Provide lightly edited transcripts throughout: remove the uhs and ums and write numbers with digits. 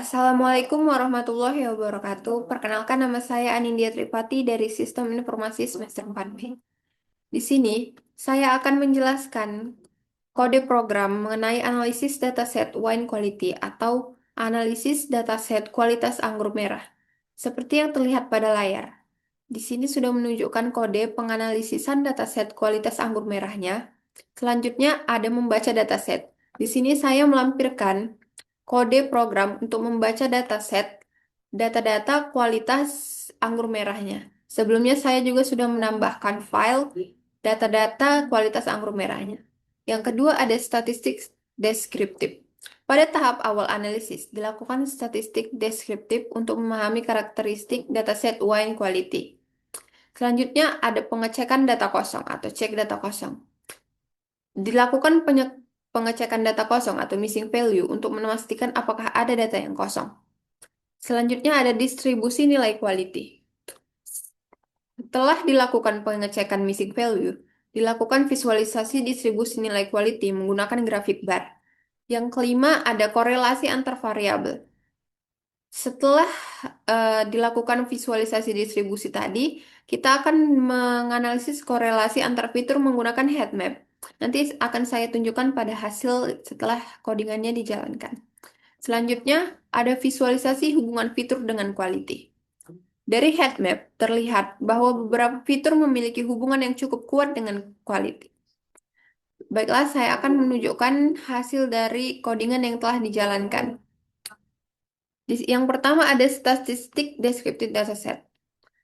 Assalamualaikum warahmatullahi wabarakatuh. Perkenalkan nama saya Anindya Tripati dari Sistem Informasi semester 4B. Di sini, saya akan menjelaskan kode program mengenai analisis dataset wine quality atau analisis dataset kualitas anggur merah, seperti yang terlihat pada layar. Di sini sudah menunjukkan kode penganalisisan dataset kualitas anggur merahnya. Selanjutnya ada membaca dataset. Di sini saya melampirkan kode program untuk membaca dataset data-data kualitas anggur merahnya. Sebelumnya saya juga sudah menambahkan file data-data kualitas anggur merahnya. Yang kedua ada statistik deskriptif. Pada tahap awal analisis, dilakukan statistik deskriptif untuk memahami karakteristik dataset wine quality. Selanjutnya ada pengecekan data kosong atau cek data kosong. Dilakukan pengecekan data kosong atau missing value untuk memastikan apakah ada data yang kosong. Selanjutnya ada distribusi nilai quality. Setelah dilakukan pengecekan missing value, dilakukan visualisasi distribusi nilai quality menggunakan grafik bar. Yang kelima ada korelasi antar variabel. Setelah dilakukan visualisasi distribusi tadi, kita akan menganalisis korelasi antar fitur menggunakan heat map. Nanti akan saya tunjukkan pada hasil setelah codingannya dijalankan. Selanjutnya, ada visualisasi hubungan fitur dengan quality. Dari heat map, terlihat bahwa beberapa fitur memiliki hubungan yang cukup kuat dengan quality. Baiklah, saya akan menunjukkan hasil dari codingan yang telah dijalankan. Yang pertama ada statistik descriptive dataset.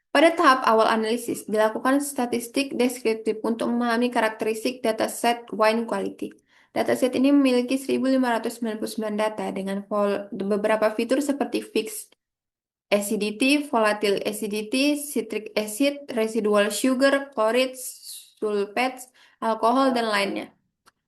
Pada tahap awal analisis, dilakukan statistik deskriptif untuk memahami karakteristik dataset wine quality. Dataset ini memiliki 1.599 data dengan beberapa fitur seperti fixed acidity, volatile acidity, citric acid, residual sugar, chloride, sulfates, alkohol, dan lainnya.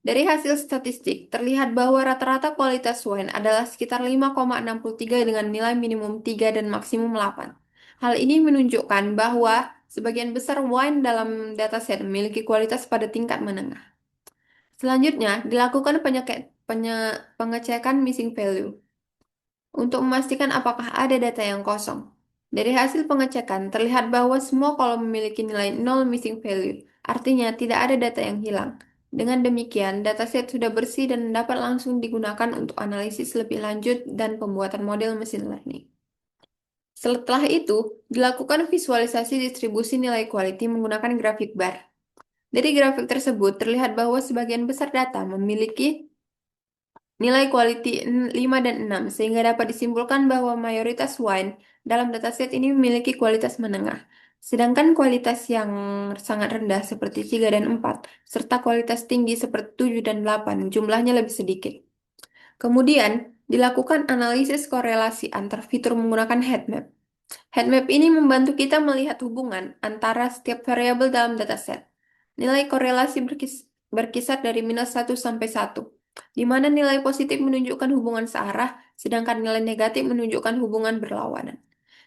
Dari hasil statistik, terlihat bahwa rata-rata kualitas wine adalah sekitar 5,63 dengan nilai minimum 3 dan maksimum 8. Hal ini menunjukkan bahwa sebagian besar wine dalam dataset memiliki kualitas pada tingkat menengah. Selanjutnya, dilakukan pengecekan missing value untuk memastikan apakah ada data yang kosong. Dari hasil pengecekan, terlihat bahwa semua kolom memiliki nilai 0 missing value, artinya tidak ada data yang hilang. Dengan demikian, dataset sudah bersih dan dapat langsung digunakan untuk analisis lebih lanjut dan pembuatan model mesin learning. Setelah itu, dilakukan visualisasi distribusi nilai quality menggunakan grafik bar. Dari grafik tersebut, terlihat bahwa sebagian besar data memiliki nilai quality 5 dan 6, sehingga dapat disimpulkan bahwa mayoritas wine dalam dataset ini memiliki kualitas menengah. Sedangkan kualitas yang sangat rendah seperti 3 dan 4, serta kualitas tinggi seperti 7 dan 8, jumlahnya lebih sedikit. Kemudian, dilakukan analisis korelasi antar fitur menggunakan heat map. Heat map ini membantu kita melihat hubungan antara setiap variabel dalam dataset. Nilai korelasi berkisar dari -1 sampai 1, di mana nilai positif menunjukkan hubungan searah, sedangkan nilai negatif menunjukkan hubungan berlawanan.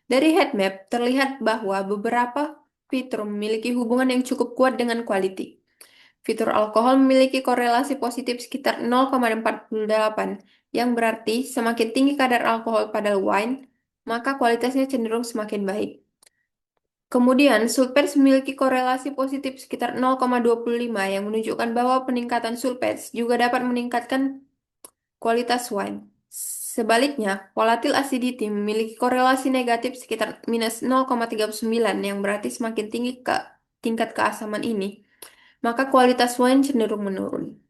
Dari heat map, terlihat bahwa beberapa fitur memiliki hubungan yang cukup kuat dengan quality. Fitur alkohol memiliki korelasi positif sekitar 0,48, yang berarti semakin tinggi kadar alkohol pada wine, maka kualitasnya cenderung semakin baik. Kemudian, sulfats memiliki korelasi positif sekitar 0,25 yang menunjukkan bahwa peningkatan sulfats juga dapat meningkatkan kualitas wine. Sebaliknya, volatile acidity memiliki korelasi negatif sekitar -0,39 yang berarti semakin tinggi tingkat keasaman ini, maka kualitas wine cenderung menurun.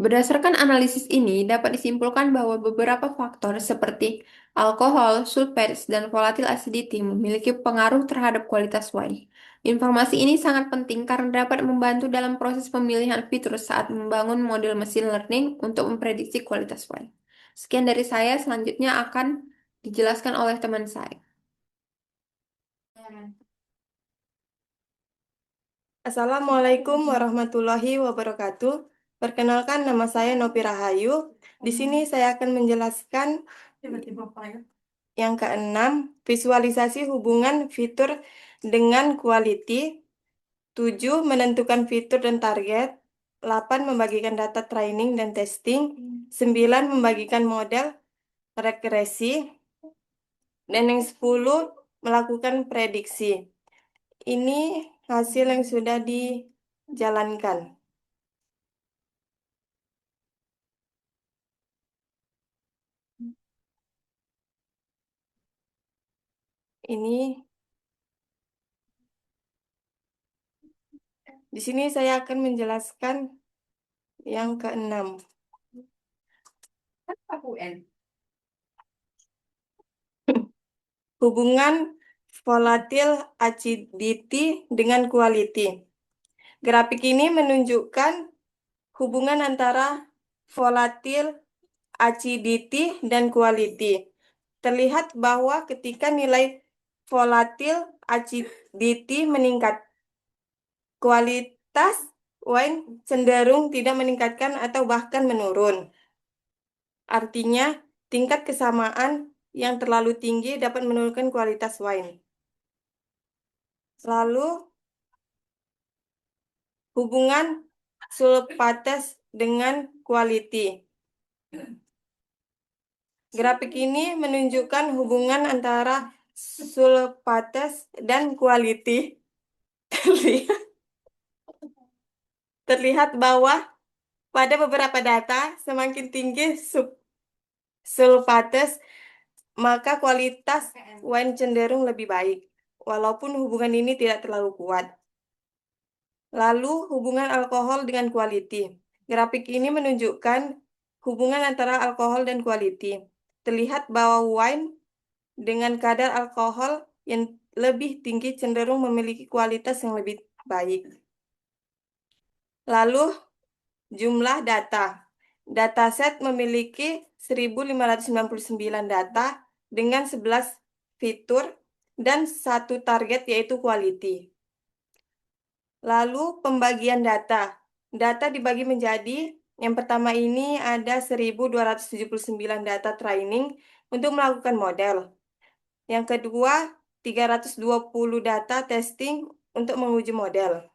Berdasarkan analisis ini, dapat disimpulkan bahwa beberapa faktor seperti alkohol, sulfats, dan volatile acidity memiliki pengaruh terhadap kualitas wine. Informasi ini sangat penting karena dapat membantu dalam proses pemilihan fitur saat membangun model mesin learning untuk memprediksi kualitas wine. Sekian dari saya, selanjutnya akan dijelaskan oleh teman saya. Assalamualaikum warahmatullahi wabarakatuh. Perkenalkan, nama saya Nopi Rahayu. Di sini saya akan menjelaskan yang keenam, visualisasi hubungan fitur dengan quality. 7, menentukan fitur dan target. 8, membagikan data training dan testing. 9, membagikan model. regresi, dan yang 10 melakukan prediksi. Ini hasil yang sudah dijalankan. Ini di sini saya akan menjelaskan yang keenam. Hubungan volatil acidity dengan quality. Grafik ini menunjukkan hubungan antara volatil acidity dan quality. Terlihat bahwa ketika nilai volatil acidity meningkat, kualitas wine cenderung tidak meningkatkan atau bahkan menurun. Artinya, tingkat kesamaan yang terlalu tinggi dapat menurunkan kualitas wine. Lalu, hubungan sulfates dengan quality. Grafik ini menunjukkan hubungan antara sulfates dan quality. Terlihat bahwa pada beberapa data, semakin tinggi sulfates, maka kualitas wine cenderung lebih baik, walaupun hubungan ini tidak terlalu kuat. Lalu, hubungan alkohol dengan quality. Grafik ini menunjukkan hubungan antara alkohol dan quality. Terlihat bahwa wine dengan kadar alkohol yang lebih tinggi cenderung memiliki kualitas yang lebih baik. Lalu, jumlah data. Dataset memiliki 1.599 data dengan 11 fitur dan satu target yaitu quality. Lalu pembagian data. Data dibagi menjadi, yang pertama ini ada 1.279 data training untuk melakukan model. Yang kedua, 320 data testing untuk menguji model.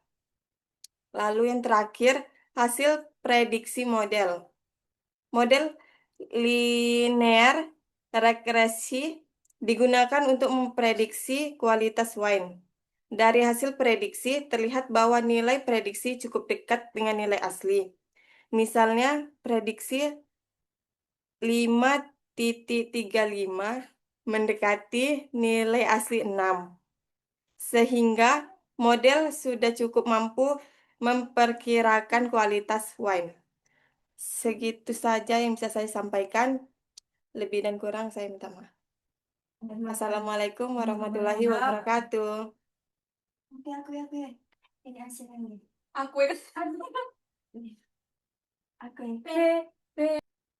Lalu yang terakhir, hasil prediksi model. Model linear regresi digunakan untuk memprediksi kualitas wine. Dari hasil prediksi, terlihat bahwa nilai prediksi cukup dekat dengan nilai asli. Misalnya, prediksi 5,35 mendekati nilai asli 6. Sehingga model sudah cukup mampu memperkirakan kualitas wine. Segitu saja yang bisa saya sampaikan. Lebih dan kurang saya minta maaf. Assalamualaikum warahmatullahi wabarakatuh. Aku.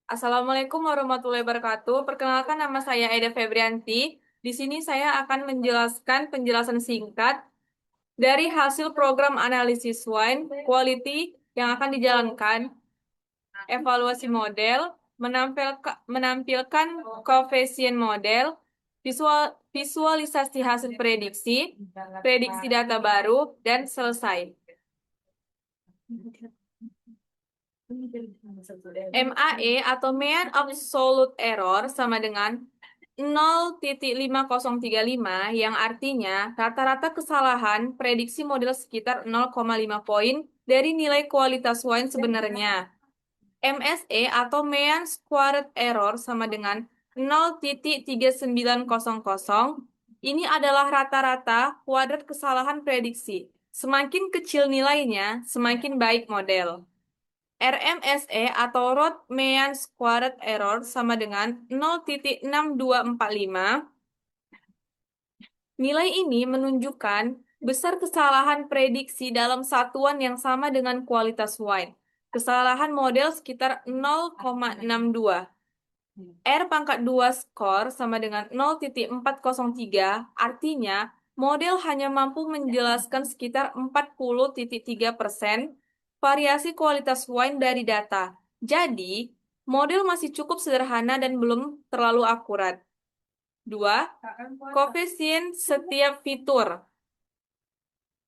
Assalamualaikum warahmatullahi wabarakatuh. Perkenalkan, nama saya Eda Febrianti. Di sini saya akan menjelaskan penjelasan singkat dari hasil program analisis wine quality yang akan dijalankan. Evaluasi model, menampilkan koefisien model, visualisasi hasil prediksi data baru, dan selesai. MAE atau Mean Absolute Error sama dengan 0,5035 yang artinya rata-rata kesalahan prediksi model sekitar 0,5 poin dari nilai kualitas wine sebenarnya. MSE atau Mean Squared Error sama dengan 0,3900. Ini adalah rata-rata kuadrat kesalahan prediksi. Semakin kecil nilainya, semakin baik model. RMSE atau Root Mean Squared Error sama dengan 0,6245. Nilai ini menunjukkan besar kesalahan prediksi dalam satuan yang sama dengan kualitas wine. Kesalahan model sekitar 0,62. R pangkat 2 skor sama dengan 0,403, artinya model hanya mampu menjelaskan sekitar 40,3% variasi kualitas wine dari data. Jadi, model masih cukup sederhana dan belum terlalu akurat. 2. Koefisien setiap fitur.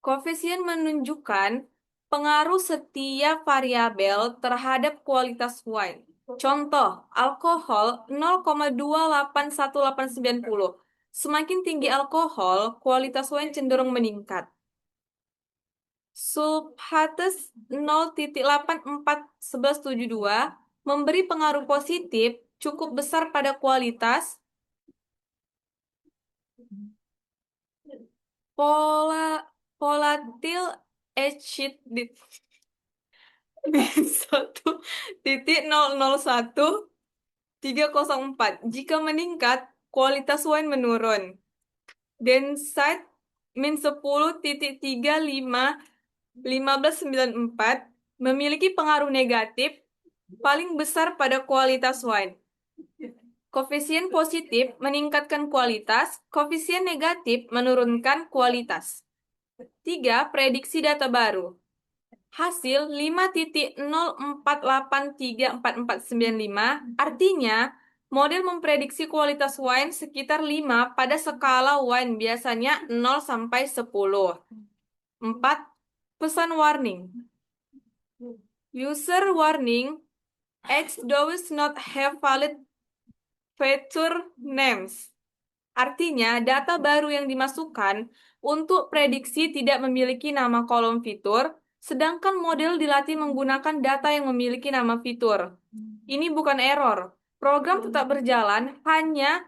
Koefisien menunjukkan pengaruh setiap variabel terhadap kualitas wine. Contoh, alkohol 0,281890. Semakin tinggi alkohol, kualitas wine cenderung meningkat. Sulfates 0,841172 memberi pengaruh positif cukup besar pada kualitas volatil acid B1.001.304. Jika meningkat, kualitas wine menurun. Densite -10.351594 memiliki pengaruh negatif paling besar pada kualitas wine. Koefisien positif meningkatkan kualitas, koefisien negatif menurunkan kualitas. 3. Prediksi data baru. Hasil 5.048344495 artinya model memprediksi kualitas wine sekitar 5 pada skala wine biasanya 0 sampai 10. 4. Pesan warning. User warning, X does not have valid feature names. Artinya, data baru yang dimasukkan untuk prediksi tidak memiliki nama kolom fitur, sedangkan model dilatih menggunakan data yang memiliki nama fitur. Ini bukan error. Program tetap berjalan, hanya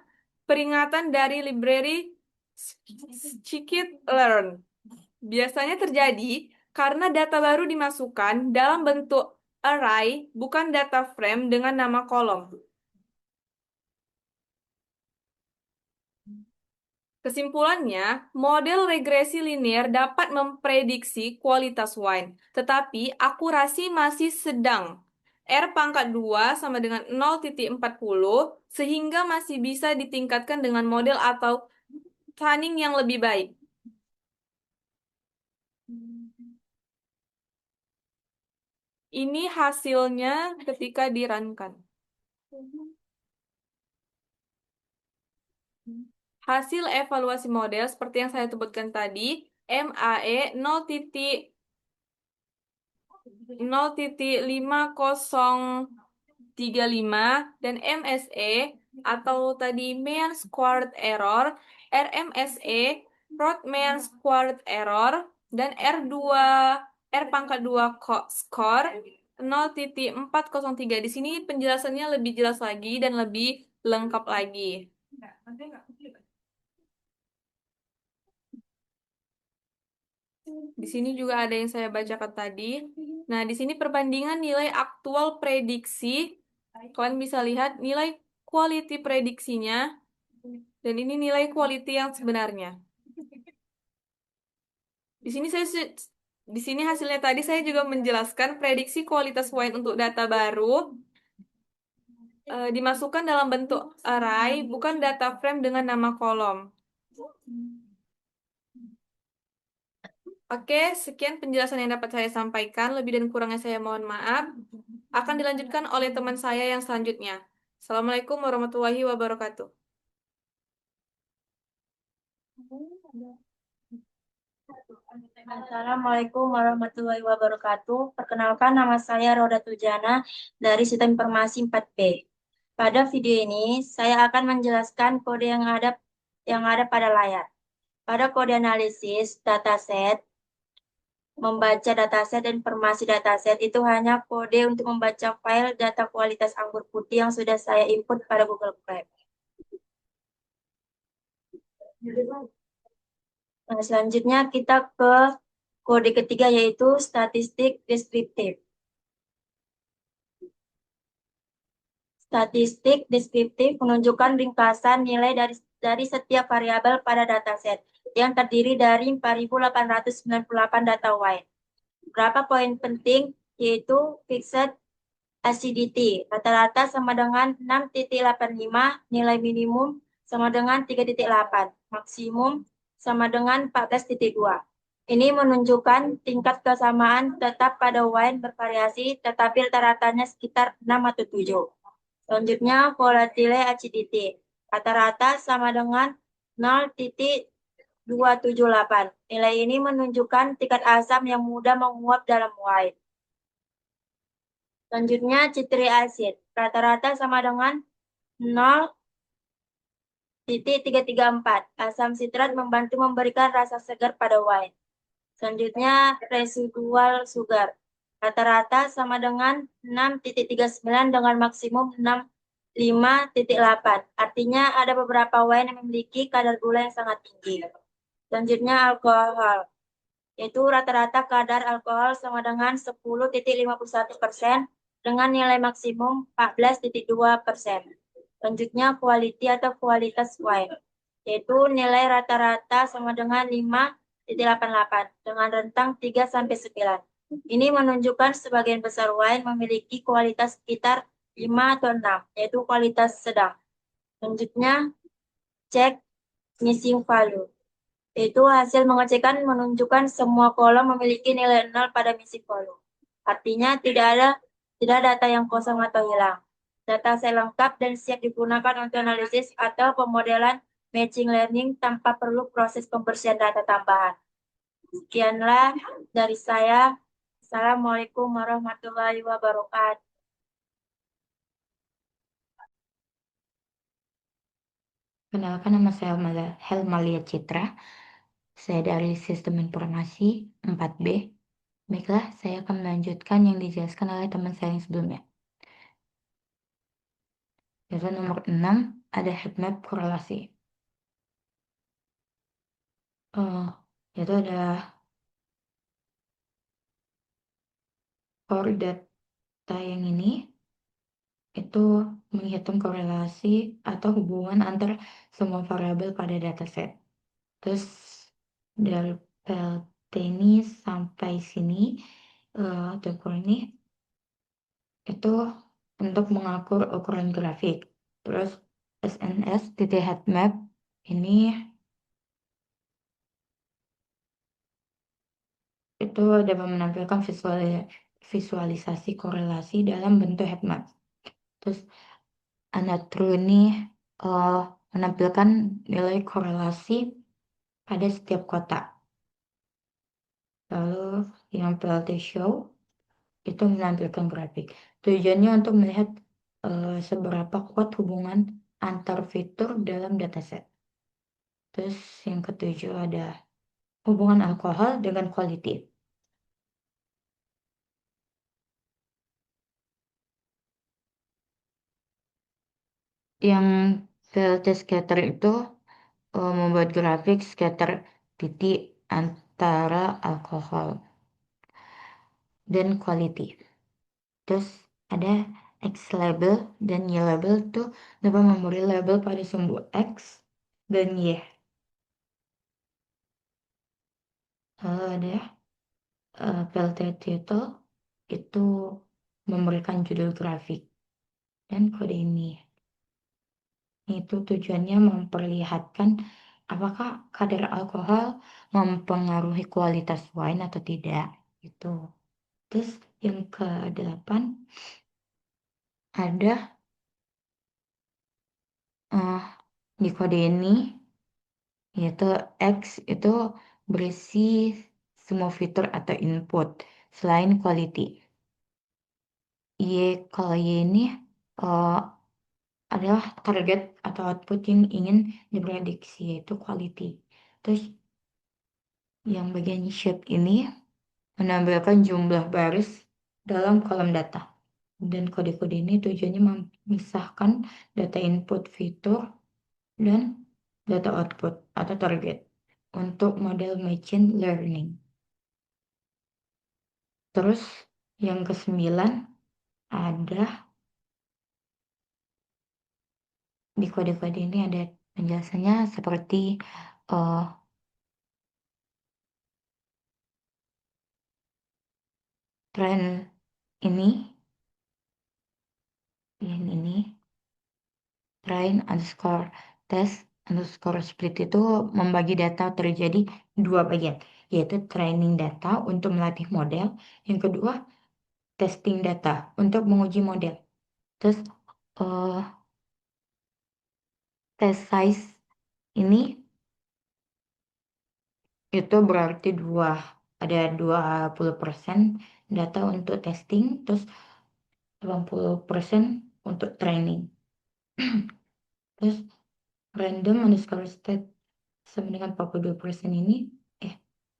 peringatan dari library scikit-learn. Biasanya terjadi karena data baru dimasukkan dalam bentuk array, bukan data frame dengan nama kolom. Kesimpulannya, model regresi linear dapat memprediksi kualitas wine, tetapi akurasi masih sedang. R pangkat 2 sama dengan 0,40, sehingga masih bisa ditingkatkan dengan model atau tuning yang lebih baik. Ini hasilnya ketika dirunkan. Hasil evaluasi model seperti yang saya sebutkan tadi, MAE 0,5035 dan MSE atau tadi mean squared error, RMSE root mean squared error, dan R pangkat 2 score 0,403. Di sini penjelasannya lebih jelas lagi dan lebih lengkap lagi. Di sini juga ada yang saya bacakan tadi. Nah, di sini perbandingan nilai aktual prediksi. Kalian bisa lihat nilai quality prediksinya. Dan ini nilai quality yang sebenarnya. Di sini hasilnya tadi saya juga menjelaskan prediksi kualitas wine untuk data baru dimasukkan dalam bentuk array, bukan data frame dengan nama kolom. Oke, sekian penjelasan yang dapat saya sampaikan. Lebih dan kurangnya saya mohon maaf. Akan dilanjutkan oleh teman saya yang selanjutnya. Assalamualaikum warahmatullahi wabarakatuh. Assalamualaikum warahmatullahi wabarakatuh. Perkenalkan, nama saya Roda Tujana dari Sistem Informasi 4B. Pada video ini, saya akan menjelaskan kode yang ada pada layar. Pada kode analisis dataset, membaca dataset dan informasi dataset itu hanya kode untuk membaca file data kualitas anggur putih yang sudah saya input pada Google Colab. Nah, selanjutnya kita ke kode ketiga, yaitu statistik deskriptif. Statistik deskriptif menunjukkan ringkasan nilai dari setiap variabel pada dataset yang terdiri dari 4.898 data wine. Beberapa poin penting yaitu fixed acidity, rata-rata sama dengan 6.85, nilai minimum sama dengan 3.8, maksimum sama dengan 14.2. Ini menunjukkan tingkat kesamaan tetap pada wine bervariasi, tetapi rata-ratanya sekitar 6 atau 7. Selanjutnya, volatile acidity, rata-rata sama dengan 0.278. Nilai ini menunjukkan tingkat asam yang mudah menguap dalam wine. Selanjutnya, citric acid, Rata-rata sama dengan 0,334. Asam sitrat membantu memberikan rasa segar pada wine. Selanjutnya, residual sugar. Rata-rata sama dengan 6,39 dengan maksimum 65,8. Artinya ada beberapa wine yang memiliki kadar gula yang sangat tinggi. Selanjutnya, alkohol. Yaitu rata-rata kadar alkohol sama dengan 10,51% dengan nilai maksimum 14,2%. Selanjutnya, quality atau kualitas wine. Yaitu nilai rata-rata sama dengan 5,88 dengan rentang 3-9. Ini menunjukkan sebagian besar wine memiliki kualitas sekitar 5 atau 6, yaitu kualitas sedang. Selanjutnya, cek missing value. Yaitu hasil pengecekan menunjukkan semua kolom memiliki nilai 0 pada missing value. Artinya tidak data yang kosong atau hilang. Data saya lengkap dan siap digunakan untuk analisis atau pemodelan machine learning tanpa perlu proses pembersihan data tambahan. Sekianlah dari saya. Assalamualaikum warahmatullahi wabarakatuh. Kenalkan, nama saya Helmalia Citra. Saya dari Sistem Informasi 4B. Baiklah, saya akan melanjutkan yang dijelaskan oleh teman saya yang sebelumnya. Yaitu nomor 6, ada heatmap korelasi. Yaitu ada core data yang ini, itu menghitung korelasi atau hubungan antara semua variabel pada dataset. Terus dari PLT ini sampai sini, atau ini itu untuk mengatur ukuran grafik. Terus SNS titik heatmap ini itu dapat menampilkan visualisasi korelasi dalam bentuk heatmap. Terus Anatrue ini menampilkan nilai korelasi pada setiap kotak. Lalu yang PLT show itu menampilkan grafik. Tujuannya untuk melihat seberapa kuat hubungan antar fitur dalam dataset. Terus yang ketujuh ada hubungan alkohol dengan quality. Yang PLT scatter itu membuat grafik scatter titik antara alkohol dan quality. Terus ada X label dan Y label itu dapat memberi label pada sumbu X dan Y. Lalu ada PLT title itu memberikan judul grafik dan kode ini. Itu tujuannya memperlihatkan apakah kadar alkohol mempengaruhi kualitas wine atau tidak. Itu. Terus yang ke-8 ada di kode ini, yaitu X itu berisi semua fitur atau input selain quality. Kalau Y ini adalah target atau output yang ingin diprediksi, yaitu quality. Terus yang bagian shape ini menampilkan jumlah baris dalam kolom data. Dan kode-kode ini tujuannya memisahkan data input fitur dan data output atau target untuk model machine learning. Terus yang ke-9 ada di kode-kode ini ada penjelasannya seperti tren ini train underscore test underscore split itu membagi data terjadi dua bagian, yaitu training data untuk melatih model, yang kedua testing data untuk menguji model. Terus test size ini itu berarti ada 20% data untuk testing, terus 80% untuk training. Terus random underscore state sama dengan 42% ini,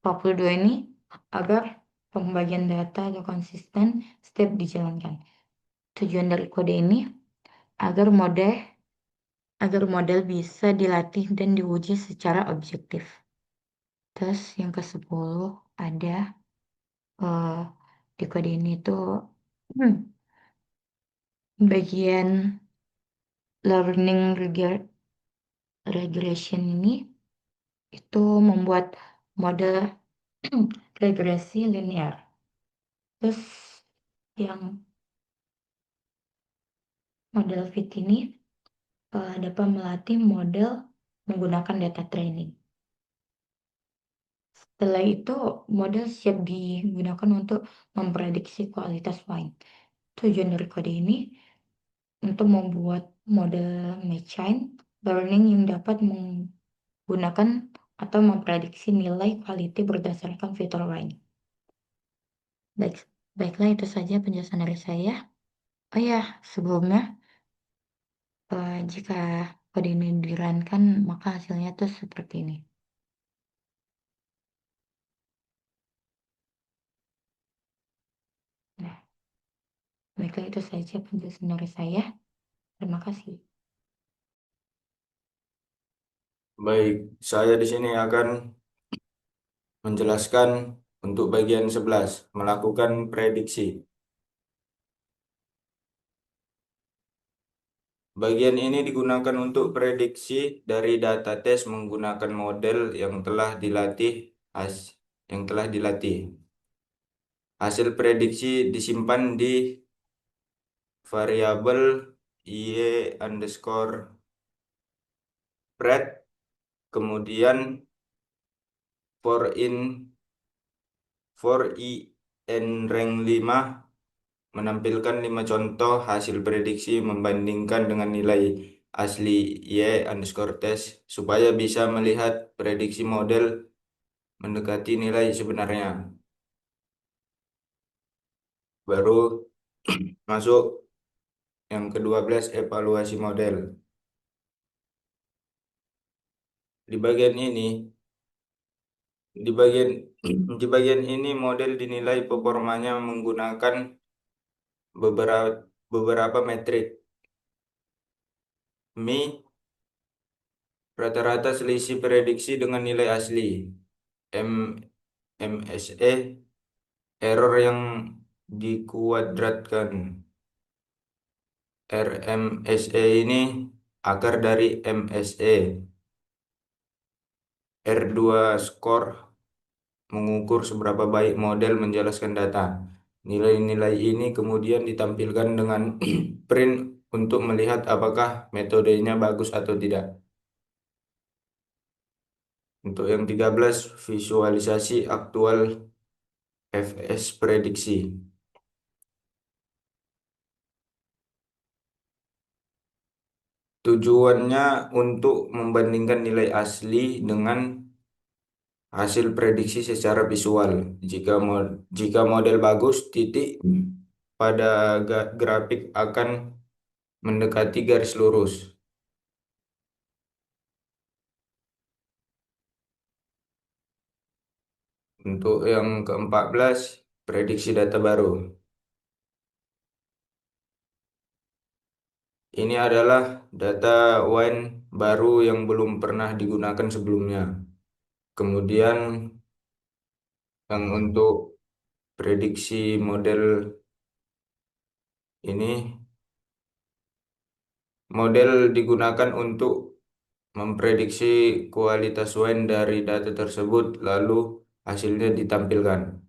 42 ini agar pembagian data atau konsisten step dijalankan. Tujuan dari kode ini agar model bisa dilatih dan diuji secara objektif. Terus yang ke-10 ada di kode ini tuh bagian learning regression ini itu membuat model regresi linear. Terus yang model fit ini dapat melatih model menggunakan data training. Setelah itu, model siap digunakan untuk memprediksi kualitas wine. Tujuan dari kode ini untuk membuat model machine learning yang dapat menggunakan atau memprediksi nilai quality berdasarkan fitur wine. Baiklah, itu saja penjelasan dari saya. Oh ya, sebelumnya, jika kode ini dirunkan, maka hasilnya tuh seperti ini. Nah, baiklah, itu saja penjelasan dari saya. Terima kasih. Baik, saya di sini akan menjelaskan untuk bagian 11, melakukan prediksi. Bagian ini digunakan untuk prediksi dari data tes menggunakan model yang telah dilatih. Hasil prediksi disimpan di variabel y_pred, kemudian for i n rank 5 menampilkan 5 contoh hasil prediksi membandingkan dengan nilai asli y_test supaya bisa melihat prediksi model mendekati nilai sebenarnya. Baru masuk yang ke-12, evaluasi model. Di bagian ini model dinilai performanya menggunakan beberapa metrik. Rata-rata selisih prediksi dengan nilai asli. MSE, error yang dikuadratkan. RMSE ini akar dari MSE. R2 score mengukur seberapa baik model menjelaskan data. Nilai-nilai ini kemudian ditampilkan dengan print untuk melihat apakah metodenya bagus atau tidak. Untuk yang 13, visualisasi aktual FS prediksi. Tujuannya untuk membandingkan nilai asli dengan hasil prediksi secara visual. Jika model bagus, titik pada grafik akan mendekati garis lurus. Untuk yang ke-14, prediksi data baru. Ini adalah data wine baru yang belum pernah digunakan sebelumnya. Kemudian yang untuk prediksi model ini, model digunakan untuk memprediksi kualitas wine dari data tersebut, lalu hasilnya ditampilkan.